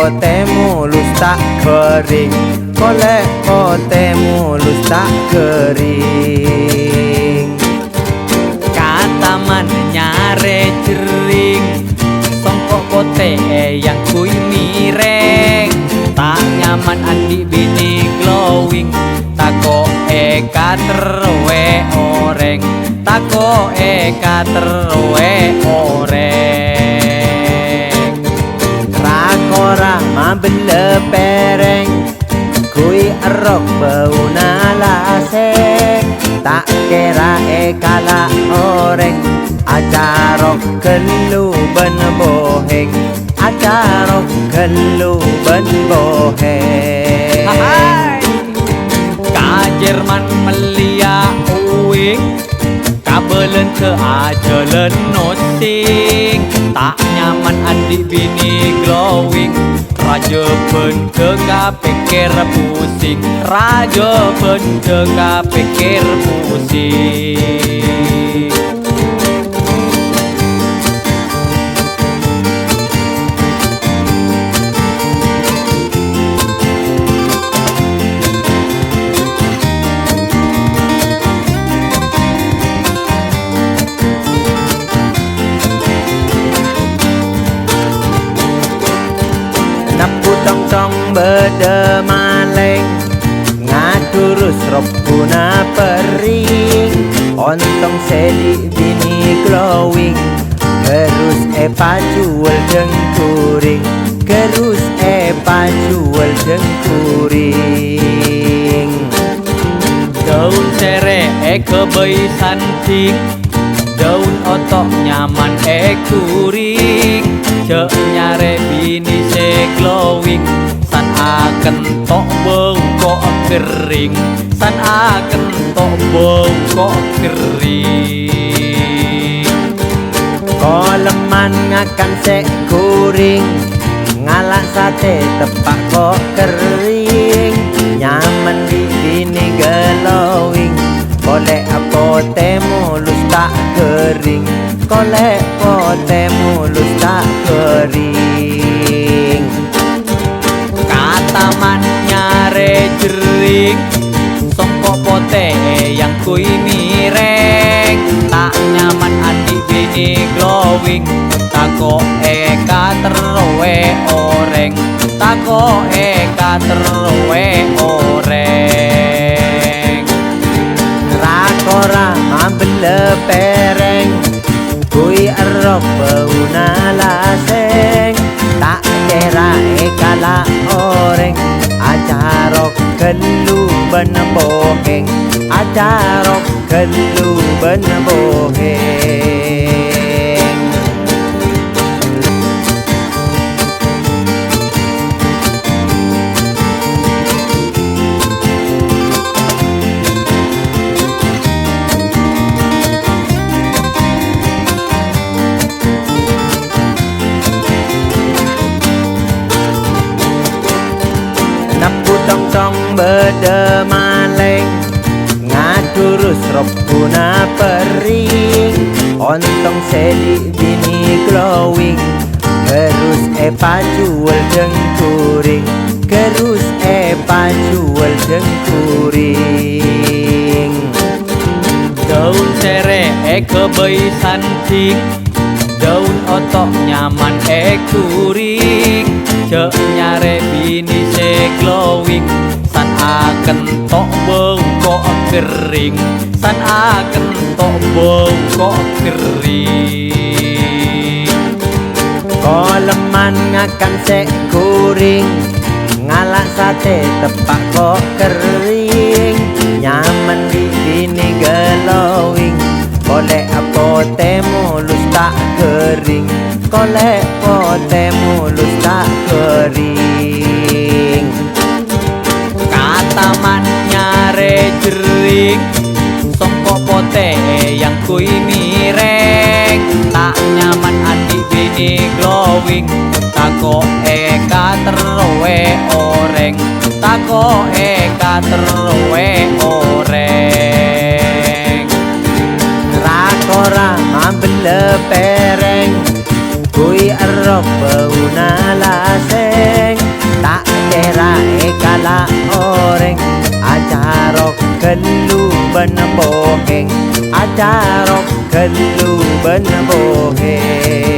pote mulus tak kering, golek pote mulus tak kering. Kataman nyare jering, songkok pote yang kui mireng. Tak nyaman andi bini glowing, tako eka terwe oreng, tako eka terwe oreng. Rakora mabele pereng, kui erok bau nalaseng. Tak kira ekala oreng, acarok kelu ben boheng, acarok kelu ben boheng. Ka Jerman melia uing, kabelen ke ajelen nosing. Tak nyaman andi bini glowing, raja ben ke pikir pusing, raja ben ke pikir pusing. Tong bede maleng, ngaturus ropuna pering. Ontong seli bini glowing, kerus jual jengkuring, kerus jual jengkuring. Daun sere kebei santing, daun otok nyaman kuring. Cek nyare bini se glowing, san akan tok bengkok kering, san akan tok bengkok kering. Koleman ngakan se kuring, ngalak sate tepak kok kering. Nyaman di bini glowing, boleh pote mulus tak kering, golek pote mulus tak kering. Kataman nyare jering, songkok pote yang kui mireng. Tak nyaman andi bini glowing, tako eka terwe oreng, tako eka terwe oreng. Rakora mabele pereng, kui erok bau nalaseng. Tak kira ekala oreng, acarok kelu ben boheng, acarok kelu ben boheng. Tong bede maleng, ngaturus ropuna pering. Ontong seli bini glowing, kerus jual jengkuring, kerus jual jengkuring. Daun sere kebei santing, daun otok nyaman kuring. Cek nyare bini se glowing, san akan tok bengkok kering, san akan tok bengkok kering. Koleman ngakan se kuring, ngalak sate tepak kok kering. Nyaman di bini glowing, boleh pote mulus tak kering, golek pote mulus tak kering. Kataman nyare jering, songkok pote yang kui mireng. Tak nyaman andi bini glowing, tako eka terwe oreng, tako eka terwe oreng. Rakora mabele pereng, kui erok bau nalaseng. keluben boheng, acara keluben boheng.